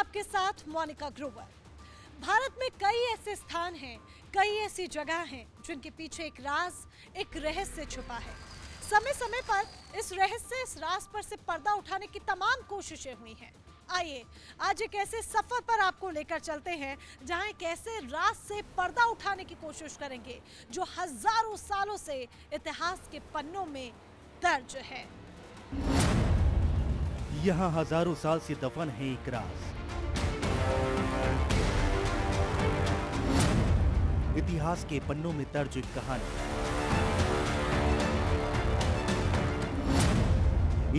आपके साथ मोनिका ग्रोवर। भारत में कई ऐसे स्थान हैं, कई ऐसी जगह हैं जिनके पीछे एक राज, एक रहस्य छुपा है। समय समय पर इस रहस्य, इस राज पर से पर्दा उठाने की तमाम कोशिशें हुई हैं। आइए आज एक ऐसे सफर पर आपको लेकर चलते हैं जहां एक ऐसे राज से पर्दा उठाने की कोशिश करेंगे जो हजारों सालों से इतिहास के पन्नों में दर्ज है। यहाँ हजारों साल से दफन है एक राज। इतिहास के पन्नों में दर्ज एक कहानी,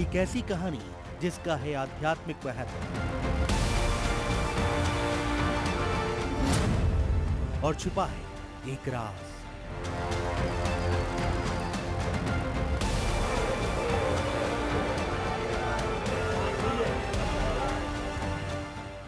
एक ऐसी कहानी जिसका है आध्यात्मिक महत्व और छुपा है एक राज।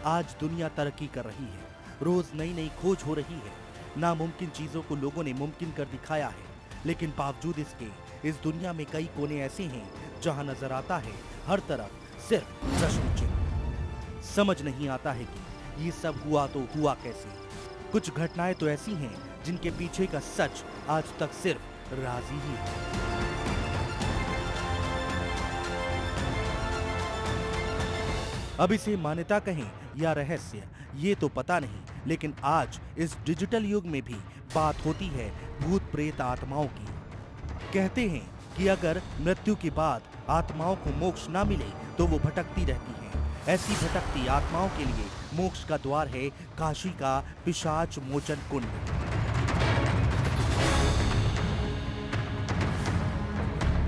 आज दुनिया तरक्की कर रही है, रोज नई नई खोज हो रही है, नामुमकिन चीजों को लोगों ने मुमकिन कर दिखाया है। लेकिन बावजूद इसके इस दुनिया में कई कोने ऐसे हैं जहां नजर आता है हर तरफ सिर्फ प्रश्न चिन्ह। समझ नहीं आता है कि ये सब हुआ तो हुआ कैसे। कुछ घटनाएं तो ऐसी हैं जिनके पीछे का सच आज तक सिर्फ राज ही है। अब इसे मान्यता कहें या रहस्य ये तो पता नहीं, लेकिन आज इस डिजिटल युग में भी बात होती है भूत प्रेत आत्माओं की। कहते हैं कि अगर मृत्यु के बाद आत्माओं को मोक्ष ना मिले तो वो भटकती रहती हैं। ऐसी भटकती आत्माओं के लिए मोक्ष का द्वार है काशी का पिशाच मोचन कुंड।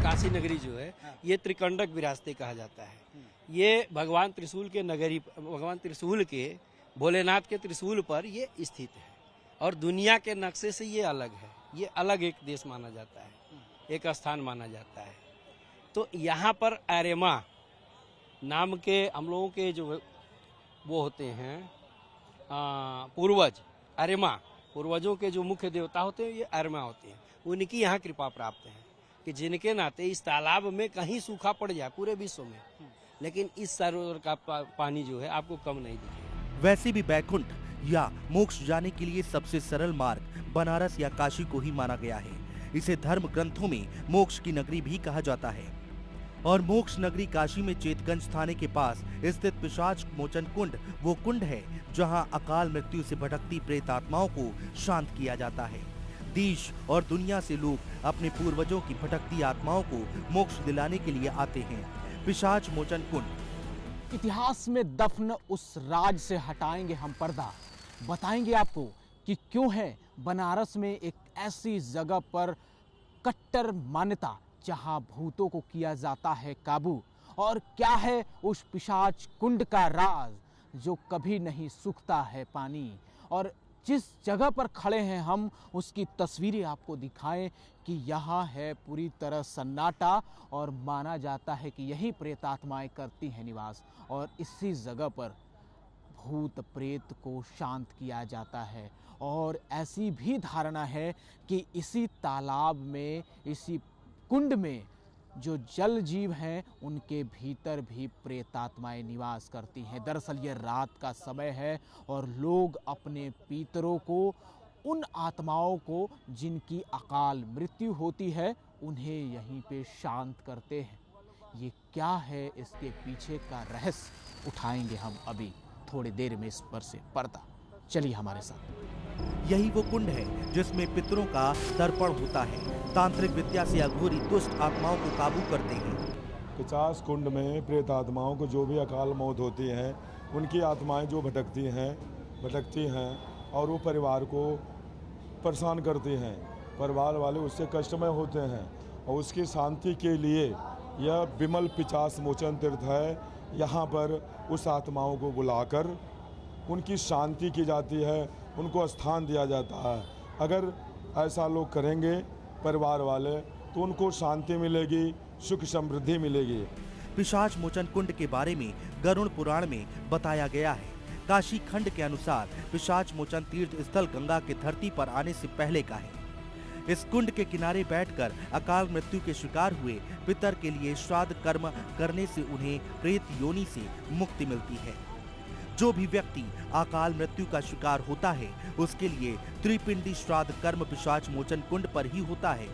काशी नगरी जो है ये त्रिकंडक विरासते कहा जाता है। ये भगवान त्रिशूल के नगरी, भगवान त्रिशूल के भोलेनाथ के त्रिशूल पर ये स्थित है और दुनिया के नक्शे से ये अलग है। ये अलग एक देश माना जाता है, एक स्थान माना जाता है। तो यहाँ पर आर्यमा नाम के हम लोगों के जो वो होते हैं पूर्वज, आर्यमा पूर्वजों के जो मुख्य देवता होते हैं ये आर्यमा होते हैं। उनकी यहाँ कृपा प्राप्त है कि जिनके नाते इस तालाब में कहीं सूखा पड़ जाए पूरे विश्व में, लेकिन इस सरोवर का पानी जो है आपको कम नहीं दिखेगा। वैसे भी बैकुंठ या मोक्ष जाने के लिए सबसे सरल मार्ग बनारस या काशी को ही माना गया है। इसे धर्म ग्रंथों में मोक्ष की नगरी भी कहा जाता है। और मोक्ष नगरी काशी में चेतगंज थाने के पास स्थित पिशाच मोचन कुंड वो कुंड है जहां अकाल मृत्यु से भटकती प्रेत आत्माओं को शांत किया जाता है। देश और दुनिया से लोग अपने पूर्वजों की भटकती आत्माओं को मोक्ष दिलाने के लिए आते हैं। पिशाच मोचन कुंड। इतिहास में दफन उस राज से हटाएंगे हम पर्दा, बताएंगे आपको कि क्यों है बनारस में एक ऐसी जगह पर कट्टर मान्यता जहां भूतों को किया जाता है काबू, और क्या है उस पिशाच कुंड का राज जो कभी नहीं सूखता है पानी। और जिस जगह पर खड़े हैं हम उसकी तस्वीरें आपको दिखाएं कि यहाँ है पूरी तरह सन्नाटा और माना जाता है कि यही प्रेतात्माएं करती हैं निवास, और इसी जगह पर भूत प्रेत को शांत किया जाता है। और ऐसी भी धारणा है कि इसी तालाब में, इसी कुंड में जो जल जीव हैं उनके भीतर भी प्रेतात्माएं निवास करती हैं। दरअसल ये रात का समय है और लोग अपने पितरों को, उन आत्माओं को जिनकी अकाल मृत्यु होती है, उन्हें यहीं पे शांत करते हैं। ये क्या है, इसके पीछे का रहस्य उठाएंगे हम अभी थोड़ी देर में। इस पर से पर्दा, चलिए हमारे साथ। यही वो कुंड है जिसमें पितरों का तर्पण होता है। तांत्रिक विद्या से अघोरी दुष्ट आत्माओं को काबू करते हैं। 50 कुंड में प्रेत आत्माओं को जो भी अकाल मौत होती है, उनकी आत्माएं जो भटकती हैं और वो परिवार को परेशान करती हैं। परिवार वाले उससे कष्टमय होते हैं और उसकी शांति के लिए यह विमल पिशाच मोचन तीर्थ है। यहाँ पर उस आत्माओं को बुलाकर उनकी शांति की जाती है, उनको स्थान दिया जाता है। अगर ऐसा लोग करेंगे परिवार वाले तो उनको शांति मिलेगी, सुख समृद्धि मिलेगी। पिशाच मोचन कुंड के बारे में गरुड़ पुराण में बताया गया है। काशी खंड के अनुसार पिशाच मोचन तीर्थ स्थल गंगा के धरती पर आने से पहले का है। इस कुंड के किनारे बैठकर अकाल मृत्यु के शिकार हुए पितर के लिए श्राद्ध कर्म करने से उन्हें प्रेत योनि से मुक्ति मिलती है। जो भी व्यक्ति अकाल मृत्यु का शिकार होता है उसके लिए त्रिपिंडी श्राद्ध कर्म पिशाच मोचन कुंड पर ही होता है।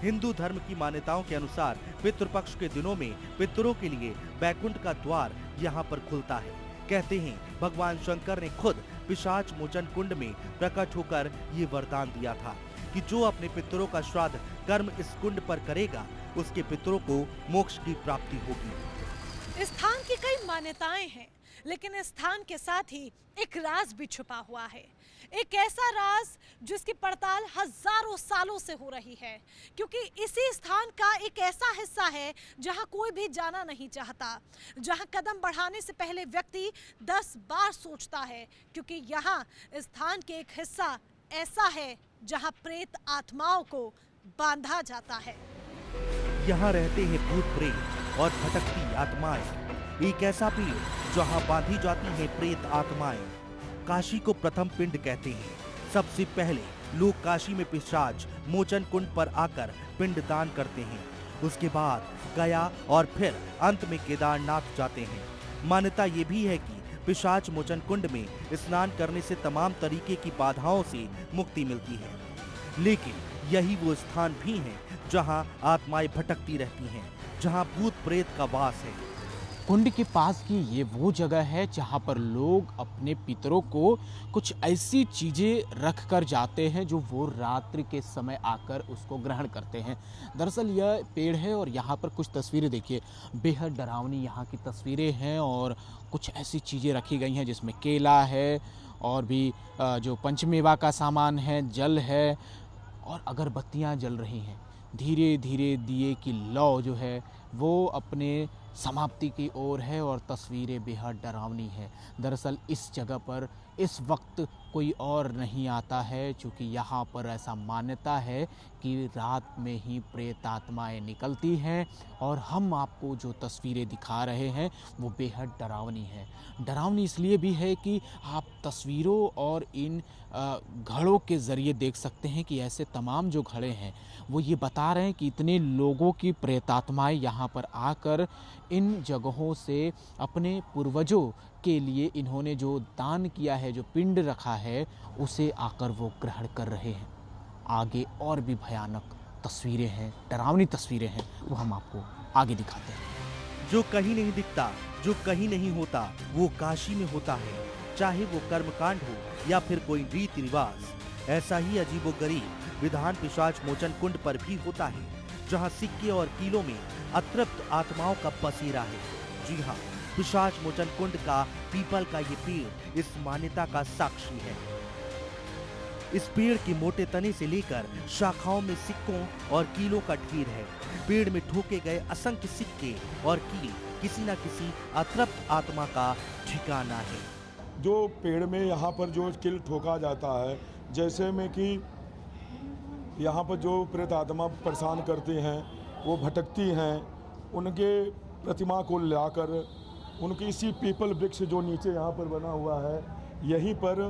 हिंदू धर्म की मान्यताओं के अनुसार पितृपक्ष के दिनों में पितरों के लिए बैकुंठ का द्वार यहाँ पर खुलता है। कहते हैं भगवान शंकर ने खुद पिशाच मोचन कुंड में प्रकट होकर ये वरदान दिया था कि जो अपने पितरों का श्राद्ध कर्म इस कुंड पर करेगा उसके पितरों को मोक्ष की प्राप्ति होगी। इस स्थान की कई मान्यताएं हैं, लेकिन इस स्थान के साथ ही एक राज भी छुपा हुआ है। एक ऐसा राज जिसकी पड़ताल हजारों सालों से हो रही है, क्योंकि इसी स्थान का एक ऐसा हिस्सा है जहां कोई भी जाना नहीं चाहता, जहां कदम बढ़ाने से पहले व्यक्ति 10 बार सोचता है, क्योंकि यहां इस स्थान के एक हिस्सा ऐसा है जहां प्रेत आत्माओं को बांधा जाता है। यहाँ रहते हैं भूत प्रेत और भटकती आत्माएं। एक ऐसा पेड़ जहाँ बांधी जाती हैं प्रेत आत्माएं। काशी को प्रथम पिंड कहते हैं। सबसे पहले लोग काशी में पिशाच मोचन कुंड पर आकर पिंड दान करते हैं। उसके बाद गया और फिर अंत में केदारनाथ जाते हैं। मान्यता ये भी है कि पिशाच मोचन कुंड में स्नान करने से तमाम तरीके की बाधाओं से मुक्ति मिलती है। लेकिन यही वो स्थान भी है जहां आत्माएं भटकती रहती हैं, जहां भूत प्रेत का वास है। कुंड के पास की ये वो जगह है जहाँ पर लोग अपने पितरों को कुछ ऐसी चीज़ें रख कर जाते हैं जो वो रात्रि के समय आकर उसको ग्रहण करते हैं। दरअसल यह पेड़ है और यहाँ पर कुछ तस्वीरें देखिए, बेहद डरावनी यहाँ की तस्वीरें हैं और कुछ ऐसी चीज़ें रखी गई हैं जिसमें केला है और भी जो पंचमेवा का सामान है, जल है और अगरबत्तियाँ जल रही हैं। धीरे धीरे दिए की लौ जो है वो अपने समाप्ति की ओर है और तस्वीरें बेहद डरावनी है। दरअसल इस जगह पर इस वक्त कोई और नहीं आता है, क्योंकि यहाँ पर ऐसा मान्यता है कि रात में ही प्रेत आत्माएं निकलती हैं और हम आपको जो तस्वीरें दिखा रहे हैं वो बेहद डरावनी है। डरावनी इसलिए भी है कि आप तस्वीरों और इन घड़ों के ज़रिए देख सकते हैं कि ऐसे तमाम जो घड़े हैं वो ये बता रहे हैं कि इतने लोगों की प्रेतात्माएं यहाँ पर आकर इन जगहों से अपने पूर्वजों के लिए इन्होंने जो दान किया है, जो पिंड रखा है, उसे आकर वो ग्रहण कर रहे हैं। आगे और भी भयानक तस्वीरें हैं, डरावनी तस्वीरें हैं, वो हम आपको आगे दिखाते हैं। जो कहीं नहीं दिखता, जो कहीं नहीं होता, वो काशी में होता है। चाहे वो कर्मकांड हो या फिर कोई रीति रिवाज। ऐसा ही अजीबोगरीब विधान पिशाच मोचन कुंड पर भी होता है, जहां सिक्के और कीलों में अतृप्त आत्माओं का बसेरा है। जी हाँ, पिशाच मोचन कुंड का पीपल का ये पेड़ इस मान्यता का साक्षी है। इस पेड़ के मोटे तने से लेकर शाखाओं में सिक्कों और कीलों का ढेर है। पेड़ में ठोके गए असंख्य सिक्के और कील किसी न किसी अतृप्त आत्मा का ठिकाना है। जो पेड़ में यहाँ पर जो किल ठोका जाता है, जैसे में कि यहाँ पर जो प्रेत आत्मा परेशान करती हैं, वो भटकती हैं, उनके प्रतिमा को लाकर उनकी इसी पीपल वृक्ष जो नीचे यहाँ पर बना हुआ है, यहीं पर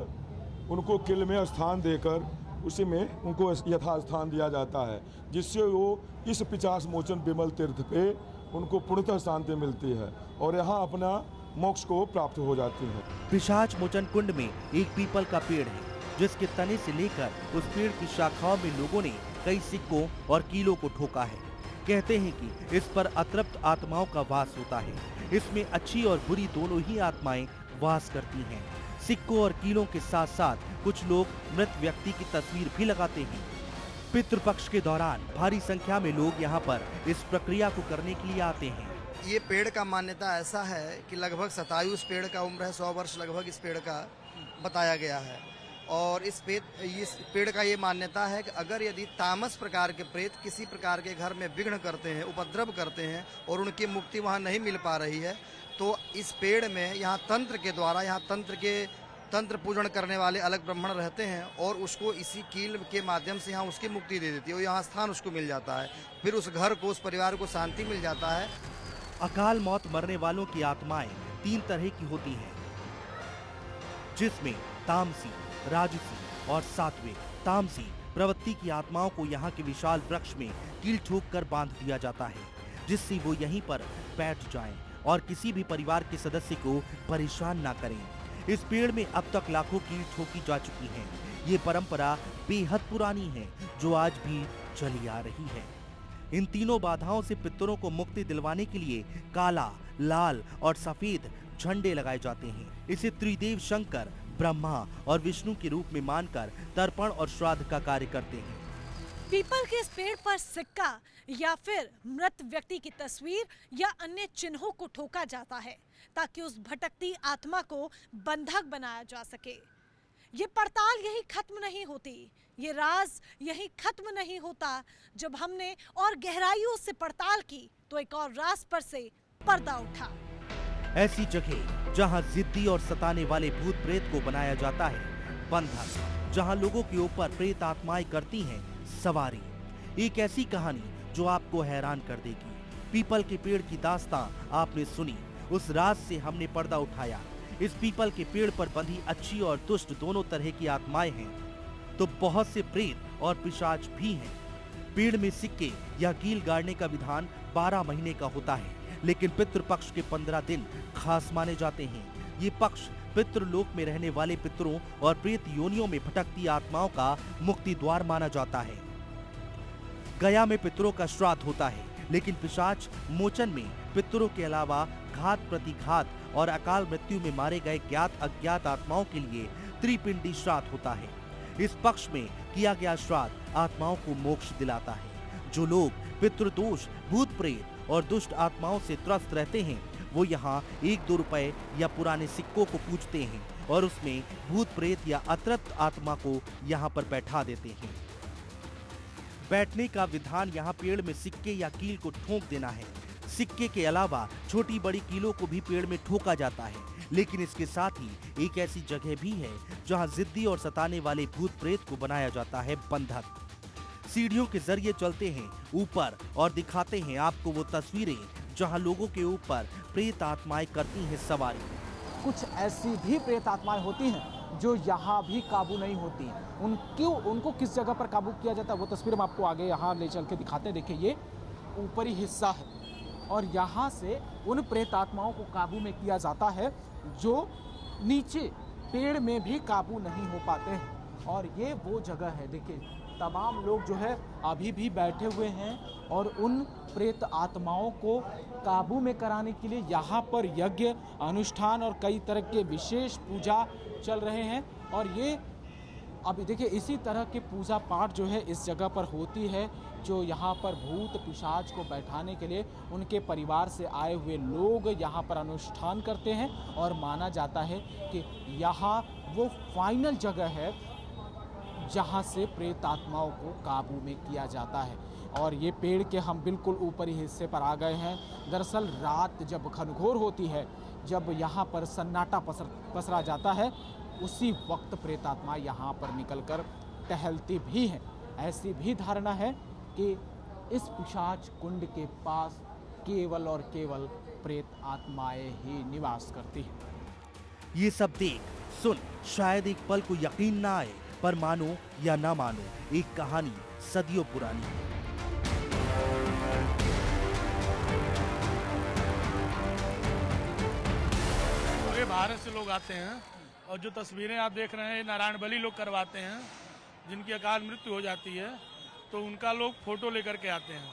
उनको किल में स्थान देकर उसी में उनको यथास्थान दिया जाता है, जिससे वो इस पिशाच मोचन विमल तीर्थ पे उनको पूर्णतः शांति मिलती है और यहाँ अपना मोक्ष को प्राप्त हो जाती है। पिशाच मोचन कुंड में एक पीपल का पेड़ है, जिसके तने से लेकर उस पेड़ की शाखाओं में लोगों ने कई सिक्कों और कीलों को ठोका है। कहते हैं कि इस पर अतृप्त आत्माओं का वास होता है। इसमें अच्छी और बुरी दोनों ही आत्माएं वास करती हैं। सिक्कों और कीलों के साथ साथ कुछ लोग मृत व्यक्ति की तस्वीर भी लगाते हैं। पितृपक्ष के दौरान भारी संख्या में लोग यहाँ पर इस प्रक्रिया को करने के लिए आते हैं। ये पेड़ का मान्यता ऐसा है कि लगभग 27 पेड़ का उम्र है, 100 वर्ष लगभग इस पेड़ का बताया गया है। और इस पेड़ का ये मान्यता है कि अगर यदि तामस प्रकार के प्रेत किसी प्रकार के घर में विघ्न करते हैं, उपद्रव करते हैं और उनकी मुक्ति वहाँ नहीं मिल पा रही है, तो इस पेड़ में यहाँ तंत्र के द्वारा तंत्र पूजन करने वाले अलग ब्राह्मण रहते हैं और उसको इसी कील के माध्यम से यहाँ उसकी मुक्ति दे देती है और यहाँ स्थान उसको मिल जाता है। फिर उस घर को, उस परिवार को शांति मिल जाता है। अकाल मौत मरने वालों की आत्माएं 3 तरह की होती हैं, जिसमें तामसी, राजसी और सात्विक। तामसी प्रवृत्ति की आत्माओं को यहाँ के विशाल वृक्ष में कील ठोक कर बांध दिया जाता है, जिससे वो यहीं पर बैठ जाएं। और किसी भी परिवार के सदस्य को परेशान ना करें। इस पेड़ में अब तक लाखों कील ठोकी जा चुकी हैं। ये परंपरा बेहद पुरानी है जो आज भी चली आ रही है। इन तीनों बाधाओं से पितरों को मुक्ति दिलवाने के लिए काला, लाल और सफेद झंडे लगाए जाते हैं। इसे त्रिदेव शंकर, ब्रह्मा और विष्णु के रूप में मानकर तर्पण और श्राद्ध का कार्य करते हैं। पीपल के इस पेड़ पर सिक्का या फिर मृत व्यक्ति की तस्वीर या अन्य चिन्हों को ठोका जाता है ताकि उस भटकती आत्मा को बंधक बनाया जा सके। ये पड़ताल यही खत्म नहीं होती, ये राज यही खत्म नहीं होता। जब हमने और गहराइयों से पड़ताल की तो एक और राज पर से पर्दा उठा। ऐसी जगह जहां जिद्दी और सताने वाले भूत प्रेत को बनाया जाता है बंधक, जहां लोगों के ऊपर प्रेत आत्माएं करती हैं सवारी। एक ऐसी कहानी जो आपको हैरान कर देगी। पीपल के पेड़ की दास्तां आपने सुनी, उस राज से हमने पर्दा उठाया। इस पीपल के पेड़ पर बंधी अच्छी और दुष्ट दोनों तरह की आत्माएं हैं, तो बहुत से प्रेत और पिशाच भी हैं। पेड़ में सिक्के या कील गाड़ने का विधान 12 महीने का होता है, लेकिन पितृपक्ष के 15 दिन खास माने जाते हैं। ये पक्ष पितृलोक में रहने वाले पितरों और प्रेत योनियों में भटकती आत्माओं का मुक्ति द्वार माना जाता है। गया में पितरों का श्राद्ध होता है, लेकिन पिशाच मोचन में पितरों के अलावा घात प्रतिघात और अकाल मृत्यु में मारे गए ज्ञात अज्ञात आत्माओं के लिए त्रिपिंडी श्राद्ध होता है। इस पक्ष में किया गया श्राद्ध आत्माओं को मोक्ष दिलाता है। जो लोग पितृदोष, भूत प्रेत और दुष्ट आत्माओं से त्रस्त रहते हैं वो यहाँ 1-2 रुपए या पुराने सिक्कों को पूजते हैं और उसमें भूत प्रेत या अतृप्त आत्मा को यहाँ पर बैठा देते हैं। बैठने का विधान यहाँ पेड़ में सिक्के या कील को ठोक देना है। सिक्के के अलावा छोटी बड़ी कीलों को भी पेड़ में ठोका जाता है, लेकिन इसके साथ ही एक ऐसी जगह भी है जहाँ जिद्दी और सताने वाले भूत प्रेत को बनाया जाता है बंधक। सीढ़ियों के जरिए चलते हैं ऊपर और दिखाते हैं आपको वो तस्वीरें जहाँ लोगों के ऊपर प्रेत आत्माएं करती हैं सवारी। कुछ ऐसी भी प्रेत आत्माएं होती हैं जो यहाँ भी काबू नहीं होती। उनको किस जगह पर काबू किया जाता है वो तस्वीर हम आपको आगे यहाँ ले चल के दिखाते हैं। देखिए ये ऊपरी हिस्सा है और यहाँ से उन प्रेत आत्माओं को काबू में किया जाता है जो नीचे पेड़ में भी काबू नहीं हो पाते हैं। और ये वो जगह है, देखिए तमाम लोग जो है अभी भी बैठे हुए हैं और उन प्रेत आत्माओं को काबू में कराने के लिए यहाँ पर यज्ञ अनुष्ठान और कई तरह के विशेष पूजा चल रहे हैं। और ये अभी देखिए इसी तरह के पूजा पाठ जो है इस जगह पर होती है, जो यहाँ पर भूत पिशाच को बैठाने के लिए उनके परिवार से आए हुए लोग यहाँ पर अनुष्ठान करते हैं। और माना जाता है कि यहाँ वो फाइनल जगह है जहाँ से प्रेत आत्माओं को काबू में किया जाता है। और ये पेड़ के हम बिल्कुल ऊपरी हिस्से पर आ गए हैं। दरअसल रात जब घनघोर होती है, जब यहाँ पर सन्नाटा पसरा जाता है, उसी वक्त प्रेत आत्मा यहाँ पर निकलकर टहलती भी हैं। ऐसी भी धारणा है कि इस पिशाच कुंड के पास केवल और केवल प्रेत आत्माएं ही निवास करती हैं। ये सब देख सुन शायद एक पल को यकीन ना आए, पर मानो या ना मानो एक कहानी सदियों पुरानी है। पूरे भारत से लोग आते हैं और जो तस्वीरें आप देख रहे हैं नारायण बलि लोग करवाते हैं। जिनकी अकाल मृत्यु हो जाती है तो उनका लोग फोटो लेकर के आते हैं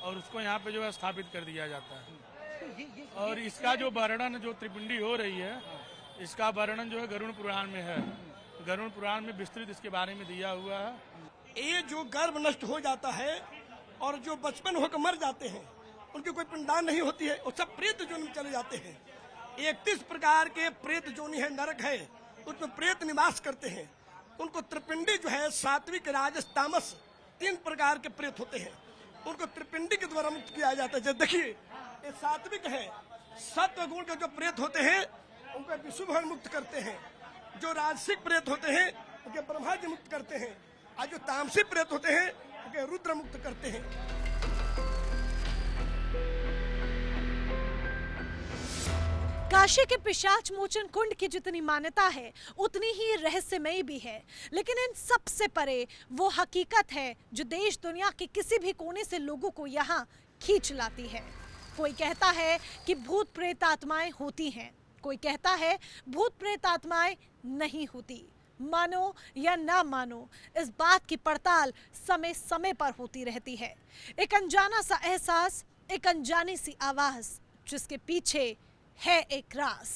और उसको यहाँ पे जो है स्थापित कर दिया जाता है। और इसका जो वर्णन जो त्रिपिंडी हो रही है, इसका वर्णन जो है गरुड़ पुराण में है। गरुड़ पुराण में विस्तृत इसके बारे में दिया हुआ है। ये जो गर्भ नष्ट हो जाता है और जो बचपन होकर मर जाते हैं, उनकी कोई पिंडदान नहीं होती है, वो सब प्रेत जोनि में चले जाते हैं। 31 प्रकार के प्रेत जोनि है, नरक है, उसमें प्रेत निवास करते हैं। उनको त्रिपिंडी जो है सात्विक, राजस, तामस 3 प्रकार के प्रेत होते हैं। उनको त्रिपिंडी के द्वारा मुक्त किया जाता है। जैसे देखिए ये सात्विक है, सत्व गुण के जो प्रेत होते हैं उनको विष्णु भगवान मुक्त करते हैं। जो राजसिक प्रेत होते हैं उनके ब्रह्मा जी मुक्त करते हैं और जो तामसिक प्रेत होते हैं उनके रुद्र मुक्त करते हैं। काशी के पिशाच मोचन कुंड की जितनी मान्यता है उतनी ही रहस्यमयी भी है, लेकिन इन सबसे परे वो हकीकत है जो देश दुनिया के किसी भी कोने से लोगों को यहाँ खींच लाती है। कोई कहता है कि भूत प्रेत आत्माएं होती हैं, कोई कहता है भूत प्रेत आत्माएं नहीं होती। मानो या ना मानो, इस बात की पड़ताल समय समय पर होती रहती है। एक अनजाना सा एहसास, एक अनजानी सी आवाज, जिसके पीछे है एक राज।